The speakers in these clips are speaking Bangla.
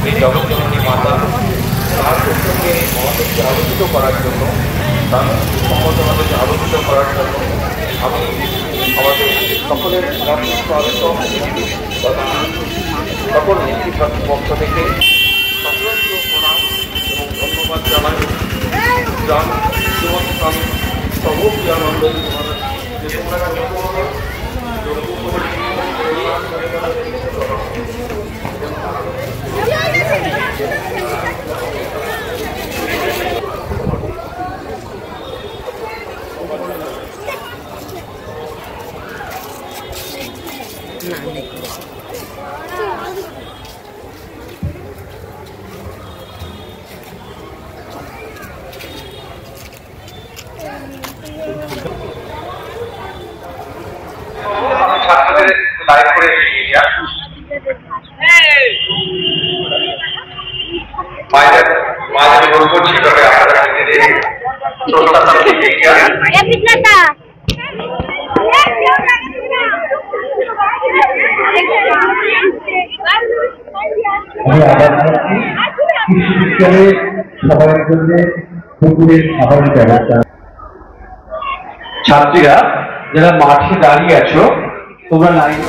এই জগৎজননী মাতা তার প্রসঙ্গে আমাদেরকে আলোচিত করার জন্য, তার সম্বন্ধে আমাদেরকে আলোচিত করার জন্য আমি আমাদের সকলের রামকৃষ্ণ আশ্রম তথা সকল নেতৃত্বের পক্ষ থেকে সক্রিয় প্রণাম এবং ধন্যবাদ জানাই। যান শ্রীমন্ত স্বামী সর্বপ্রিয়ানন্দ যে তোমরা ছাত্রদের লাইভ করে মাঝে বলবো সেভাবে আপনারা ছাত্রীরা যারা মাঠে দাঁড়িয়ে আছো তোমরা লাইন।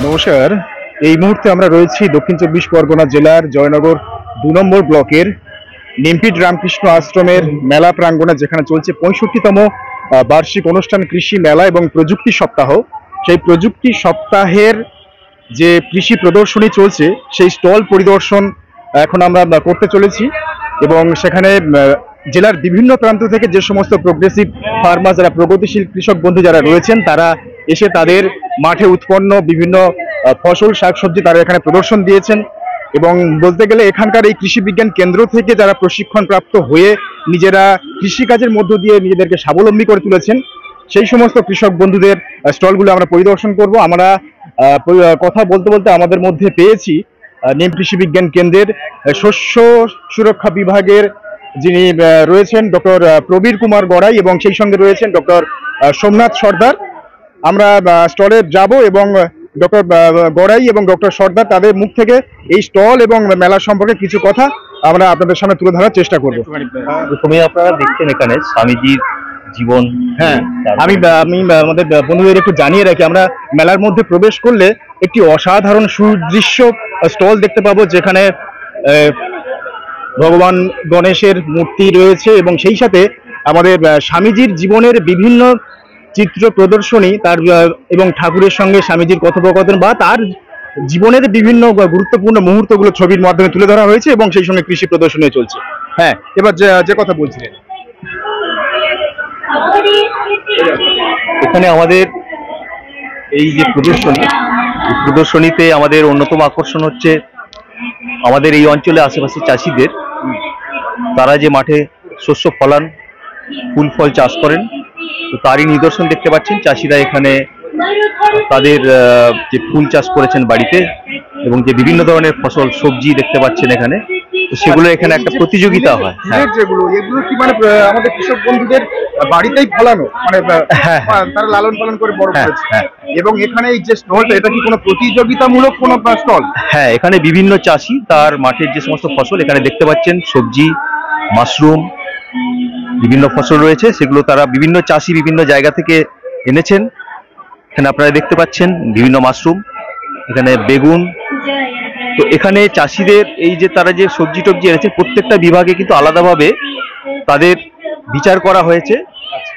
নমস্কার, এই মুহূর্তে আমরা রয়েছি দক্ষিণ চব্বিশ পরগনা জেলার জয়নগর 2 নম্বর ব্লকের নিমপিট রামকৃষ্ণ আশ্রমের মেলা প্রাঙ্গণে, যেখানে চলছে 65তম বার্ষিক অনুষ্ঠান কৃষি মেলা এবং প্রযুক্তি সপ্তাহ। সেই প্রযুক্তি সপ্তাহের যে কৃষি প্রদর্শনী চলছে সেই স্টল পরিদর্শন এখন আমরা করতে চলেছি এবং সেখানে জেলার বিভিন্ন প্রান্ত থেকে যে সমস্ত প্রোগ্রেসিভ ফার্মার, যারা প্রগতিশীল কৃষক বন্ধু যারা রয়েছেন, তারা এসে তাদের মাঠে উৎপন্ন বিভিন্ন ফসল শাকসবজি তারা এখানে প্রদর্শন দিয়েছেন। এবং বলতে গেলে এখানকার এই কৃষি বিজ্ঞান কেন্দ্র থেকে যারা প্রশিক্ষণ প্রাপ্ত হয়ে নিজেরা কৃষিকাজের মধ্য দিয়ে নিজেদেরকে স্বাবলম্বী করে তুলেছেন, সেই সমস্ত কৃষক বন্ধুদের স্টলগুলো আমরা পরিদর্শন করব। আমরা কথা বলতে বলতে আমাদের মধ্যে পেয়েছি নিম কৃষি বিজ্ঞান কেন্দ্রের শস্য সুরক্ষা বিভাগের যিনি রয়েছেন ডক্টর প্রবীর কুমার গড়াই এবং সেই সঙ্গে রয়েছেন ডক্টর সোমনাথ সর্দার। আমরা স্টলে যাব এবং ডক্টর গড়াই এবং ডক্টর সর্দার তাদের মুখ থেকে এই স্টল এবং মেলা সম্পর্কে কিছু কথা আমরা আপনাদের সামনে তুলে ধরার চেষ্টা করব। প্রথমে আপনারা দেখছেন এখানে স্বামীজির জীবন। হ্যাঁ, আমি আমাদের বন্ধুদের একটু জানিয়ে রাখি, আমরা মেলার মধ্যে প্রবেশ করলে একটি অসাধারণ সুদৃশ্য স্টল দেখতে পাবো, যেখানে ভগবান গণেশের মূর্তি রয়েছে এবং সেই সাথে আমাদের স্বামীজির জীবনের বিভিন্ন চিত্র প্রদর্শনী, তার এবং ঠাকুরের সঙ্গে স্বামীজির কথোপকথন বা তার জীবনের বিভিন্ন গুরুত্বপূর্ণ মুহূর্তগুলো ছবির মাধ্যমে তুলে ধরা হয়েছে এবং সেই সঙ্গে কৃষি প্রদর্শনী চলছে। হ্যাঁ, এবার যে কথা বলছিলেন, এখানে আমাদের এই যে প্রদর্শনীতে আমাদের অন্যতম আকর্ষণ হচ্ছে আমাদের এই অঞ্চলে আশেপাশে চাষিদের, তারা যে মাঠে শস্য ফলান, ফুল ফল চাষ করেন, তো তারই নিদর্শন দেখতে পাচ্ছেন। চাষিরা এখানে তাদের যে ফুল চাষ করেছেন বাড়িতে এবং যে বিভিন্ন ধরনের ফসল সবজি দেখতে পাচ্ছেন এখানে, তো সেগুলো এখানে একটা প্রতিযোগিতা হয়। যেগুলো এগুলো কি মানে আমাদের কৃষক বন্ধুদের বাড়িতেই ফলানো, মানে তারা লালন পালন করে বড় করেছে। এবং এখানে এই যে স্টলটা, এটা কি কোনো প্রতিযোগিতামূলক কোনো স্টল? হ্যাঁ, এখানে বিভিন্ন চাষি তার মাঠের যে সমস্ত ফসল এখানে দেখতে পাচ্ছেন, সবজি, মাশরুম, বিভিন্ন ফসল রয়েছে, সেগুলো তারা বিভিন্ন চাষি বিভিন্ন জায়গা থেকে এনেছেন। এখানে আপনারা দেখতে পাচ্ছেন বিভিন্ন মাশরুম, এখানে বেগুন। তো এখানে চাষিদের এই যে তারা যে সবজি টবজি এনেছে, প্রত্যেকটা বিভাগে কিন্তু আলাদাভাবে তাদের বিচার করা হয়েছে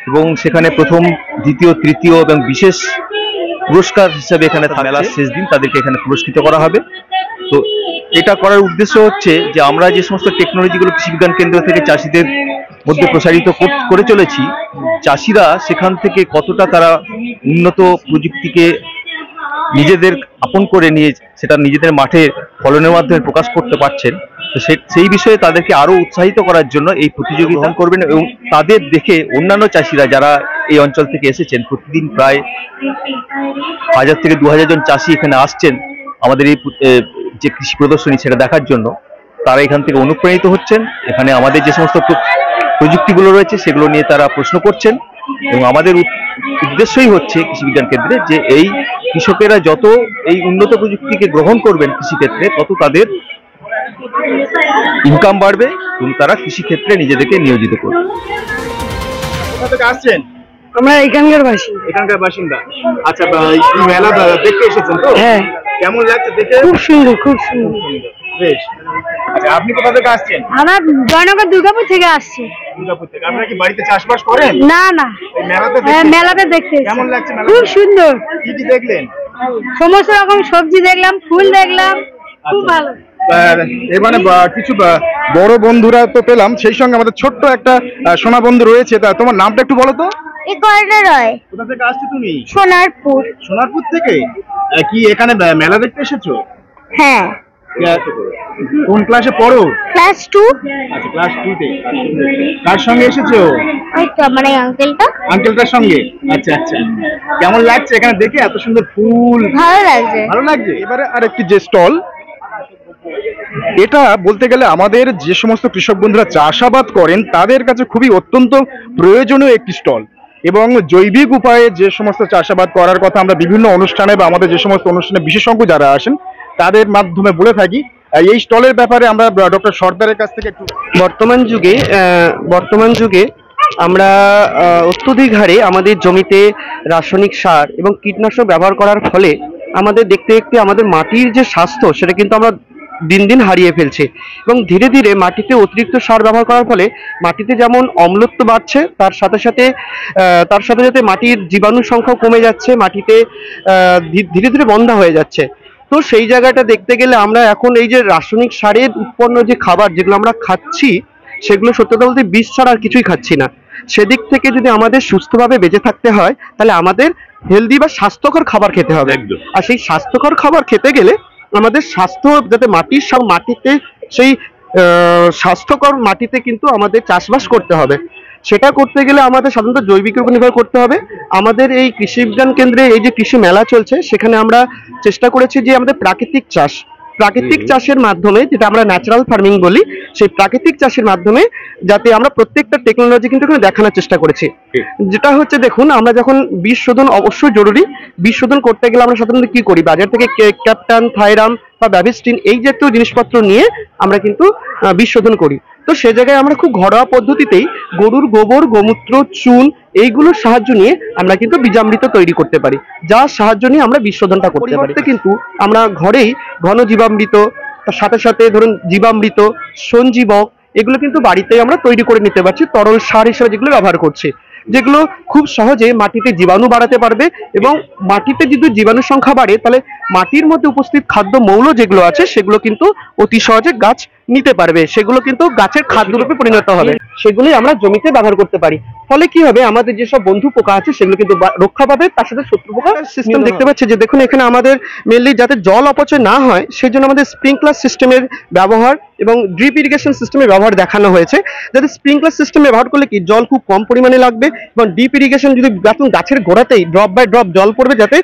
এবং সেখানে প্রথম, দ্বিতীয়, তৃতীয় এবং বিশেষ পুরস্কার হিসাবে এখানে মেলার শেষ দিন তাদেরকে এখানে পুরস্কৃত করা হবে। তো এটা করার উদ্দেশ্য হচ্ছে যে আমরা যে সমস্ত টেকনোলজিগুলো কৃষি বিজ্ঞান কেন্দ্র থেকে চাষিদের মধ্যে প্রসারিত করে চলেছি, চাষিরা সেখান থেকে কতটা তারা উন্নত প্রযুক্তিকে নিজেদের আপন করে নিয়ে সেটা নিজেদের মাঠে ফলনের মাধ্যমে প্রকাশ করতে পারছেন, তো সেই বিষয়ে তাদেরকে আরো উৎসাহিত করার জন্য এই প্রতিযোগিতা করবেন এবং তাদের দেখে অন্যান্য চাষিরা যারা এই অঞ্চল থেকে এসেছেন, প্রতিদিন প্রায় 1000 থেকে 2000 জন চাষি এখানে আসছেন আমাদের এই যে কৃষি প্রদর্শনী সেটা দেখার জন্য। তারা এখান থেকে অনুপ্রাণিত হচ্ছেন, এখানে আমাদের যে সমস্ত প্রযুক্তিগুলো রয়েছে সেগুলো নিয়ে তারা প্রশ্ন করছেন এবং আমাদের উদ্দেশ্যই হচ্ছে কৃষি বিজ্ঞান কেন্দ্রে যে এই কৃষকেরা যত এই উন্নত প্রযুক্তিকে গ্রহণ করবেন কৃষিক্ষেত্রে, তত তাদের ইনকাম বাড়বে এবং তারা কৃষিক্ষেত্রে নিজেদেরকে নিয়োজিত করবে। কোথা থেকে আসছেন? আমরা এখানকার বাসিন্দা। এখানকার বাসিন্দা। আচ্ছা, এই মেলা দেখতে এসেছেন তো? হ্যাঁ। কেমন লাগছে দেখে? খুব সুন্দর, খুব সুন্দর। বেশ। আচ্ছা, আপনি কোথা থেকে আসছেন? আমরা জয়নগর দুর্গাপুর থেকে আসছি। দুর্গাপুর থেকে। আপনারা কি বাড়িতে চাষবাস করেন? না না, এই মেলাতে হ্যাঁ, দেখতে মেলাতে দেখতে এসেছি। কেমন লাগছে মেলা? খুব সুন্দর। কি কি দেখলেন? সমস্ত রকম সবজি দেখলাম, ফুল দেখলাম, খুব ভালো। এর মানে কিছু বড় বন্ধুরা তো পেলাম, সেই সঙ্গে আমাদের ছোট্ট একটা সোনা বন্ধু রয়েছে। তা তোমার নামটা একটু বলো তো। এই কয়টা রয়? কোথা থেকে আসছো তুমি? সোনারপুর। সোনারপুর থেকে? কি এখানে মেলা দেখতে এসেছো? হ্যাঁ। কোন ক্লাসে পড়ো? ক্লাস 2। আচ্ছা, ক্লাস 2 তে। কার সঙ্গে এসেছো? ওই তো মানে আঙ্কেলটা। আঙ্কেলটার সঙ্গে? আচ্ছা আচ্ছা। কেমন লাগছে এখানে দেখে এত সুন্দর ফুল? ভালো লাগছে। ভালো লাগছে। এবারে আরেকটি যে স্টল, এটা বলতে গেলে আমাদের যে সমস্ত কৃষক বন্ধুরা চাষাবাদ করেন তাদের কাছে খুবই অত্যন্ত প্রয়োজনীয় একটি স্টল। এবং জৈবিক উপায়ে যে সমস্ত চাষাবাদ করার কথা আমরা বিভিন্ন অনুষ্ঠানে বা আমাদের যে সমস্ত অনুষ্ঠানে বিশেষজ্ঞ যারা আসেন তাদের মাধ্যমে বলে থাকি। এই স্টলের ব্যাপারে আমরা ডক্টর সর্দারের কাছ থেকে একটু। বর্তমান যুগে আমরা অত্যধিক হারে আমাদের জমিতে রাসায়নিক সার এবং কীটনাশক ব্যবহার করার ফলে আমাদের দেখতে দেখতে আমাদের মাটির যে স্বাস্থ্য সেটা কিন্তু আমরা দিন দিন হারিয়ে ফেলছি। এবং ধীরে ধীরে মাটিতে অতিরিক্ত সার ব্যবহার করার ফলে মাটিতে যেমন অম্লত্ব বাড়ছে, তার সাথে সাথে মাটির জীবাণু সংখ্যাও কমে যাচ্ছে, মাটিতে ধীরে ধীরে বন্ধা হয়ে যাচ্ছে। তো সেই জায়গাটা দেখতে গেলে আমরা এখন এই যে রাসায়নিক সারের উৎপন্ন যে খাবার যেগুলো আমরা খাচ্ছি সেগুলো সত্যি কথা বলতে বিষ ছাড়া আর কিছুই খাচ্ছি না। সেদিক থেকে যদি আমাদের সুস্থভাবে বেঁচে থাকতে হয় তাহলে আমাদের হেলদি বা স্বাস্থ্যকর খাবার খেতে হবে। আর সেই স্বাস্থ্যকর খাবার খেতে গেলে আমাদের স্বাস্থ্য যাতে মাটিতে সেই স্বাস্থ্যকর মাটিতে কিন্তু আমাদের চাষবাস করতে হবে। সেটা করতে গেলে আমাদের সাধারণত জৈবিকের উপর নির্ভর করতে হবে। আমাদের এই কৃষি বিজ্ঞান কেন্দ্রে এই যে কৃষি মেলা চলছে সেখানে আমরা চেষ্টা করেছি যে আমাদের প্রাকৃতিক চাষের মাধ্যমে, যেটা আমরা ন্যাচারাল ফার্মিং বলি, সেই প্রাকৃতিক চাষের মাধ্যমে যাতে আমরা প্রত্যেকটা টেকনোলজি কিন্তু এখানে দেখানোর চেষ্টা করেছি। যেটা হচ্ছে দেখুন, আমরা যখন বীজ শোধন অবশ্যই জরুরি। বীজ শোধন করতে গেলে আমরা সাধারণত কি করি, বাজার থেকে ক্যাপটান, থাইরাম বা ব্যাভিস্টিন এই জাতীয় জিনিসপত্র নিয়ে আমরা কিন্তু বীজ শোধন করি। তো সে জায়গায় আমরা খুব ঘরোয়া পদ্ধতিতেই গরুর গোবর, গোমূত্র, চুন এইগুলোর সাহায্য নিয়ে আমরা কিন্তু বীজামৃত তৈরি করতে পারি, যার সাহায্য নিয়ে আমরা বীজ শোধনটা করতে পারি। কিন্তু আমরা ঘরেই ঘন জীবামৃত, তার সাথে সাথে ধরুন জীবামৃত, সঞ্জীবক এগুলো কিন্তু বাড়িতেই আমরা তৈরি করে নিতে পারছি, তরল সার হিসেবে যেগুলো ব্যবহার করছি, যেগুলো খুব সহজে মাটিতে জীবাণু বাড়াতে পারবে। এবং মাটিতে যদি জীবাণুর সংখ্যা বাড়ে তাহলে মাটির মধ্যে উপস্থিত খাদ্য মৌল যেগুলো আছে সেগুলো কিন্তু অতি সহজে গাছ নিতে পারবে, সেগুলো কিন্তু গাছের খাদ্যরূপে পরিণত হবে, সেগুলোই আমরা জমিতে ব্যবহার করতে পারি। ফলে কি হবে, আমাদের যেসব বন্ধু পোকা আছে সেগুলো কিন্তু রক্ষা পাবে, তার সাথে শত্রু পোকার সিস্টেম দেখতে পাচ্ছি যে দেখুন এখানে আমাদের মেনলি যাতে জল অপচয় না হয় সেই জন্য আমাদের স্প্রিংকলার সিস্টেমের ব্যবহার এবং ড্রিপ ইরিগেশন সিস্টেমের ব্যবহার দেখানো হয়েছে। যাতে স্প্রিংকলার সিস্টেম ব্যবহার করলে কি জল খুব কম পরিমাণে লাগবে, এবং ডিপ ইরিগেশন যদি গাছের গোড়াতেই ড্রপ বাই ড্রপ জল পড়বে, যাতে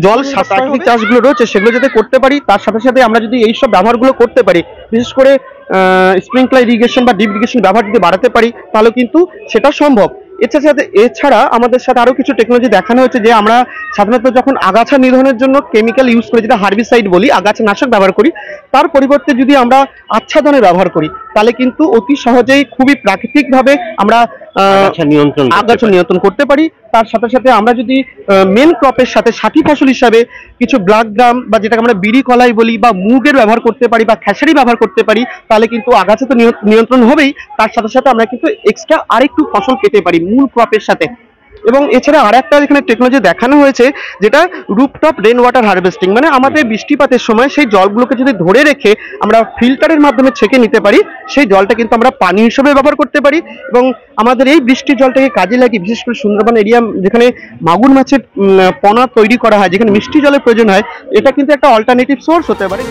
জল প্রাকৃতিক চাষগুলো রয়েছে সেগুলো যাতে করতে পারি। তার সাথে সাথে আমরা যদি এইসব ব্যবহারগুলো করতে পারি, বিশেষ করে স্প্রিংকলার ইরিগেশন বা ডিপ ইরিগেশন ব্যবহার যদি বাড়াতে পারি তাহলে কিন্তু সেটা সম্ভব। এছাড়া আমাদের সাথে আরো কিছু টেকনোলজি দেখানো হচ্ছে যে আমরা সাধারণত যখন আগাছা নিধনের জন্য কেমিক্যাল ইউজ করি, যেটা হার্বিসাইড বলি, আগাছা নাশক ব্যবহার করি, তার পরিবর্তে যদি আমরা আচ্ছাদনের ব্যবহার করি তাহলে কিন্তু অতি সহজেই খুবই প্রাকৃতিকভাবে আমরা আগাছা নিয়ন্ত্রণ করতে পারি। তার সাথে সাথে আমরা যদি মেন ক্রপের সাথে সাথী ফসল হিসাবে কিছু ব্ল্যাক গ্রাম বা যেটাকে আমরা বিড়ি কলাই বলি বা মুগের ব্যবহার করতে পারি বা খেসারি ব্যবহার করতে পারি, তাহলে কিন্তু আগাছা তো নিয়ন্ত্রণ হবেই, তার সাথে সাথে আমরা কিন্তু এক্সট্রা আরেকটু ফসল পেতে পারি মূল ক্রপের সাথে। এবং এছাড়া আরেকটা এখানে টেকনোলজি দেখানো হয়েছে যেটা রুফটপ রেন ওয়াটার হারভেস্টিং, মানে আমাদের বৃষ্টিপাতের সময় সেই জলগুলোকে যদি ধরে রেখে আমরা ফিল্টারের মাধ্যমে ছেঁকে নিতে পারি, সেই জলটা কিন্তু আমরা পানি হিসেবে ব্যবহার করতে পারি। এবং আমাদের এই বৃষ্টির জলটাকে কাজে লাগিয়ে, বিশেষ করে সুন্দরবন এরিয়া যেখানে মাগুর মাছের পোনা তৈরি করা হয়, যেখানে মিষ্টি জলের প্রয়োজন হয়, এটা কিন্তু একটা অল্টারনেটিভ সোর্স হতে পারে।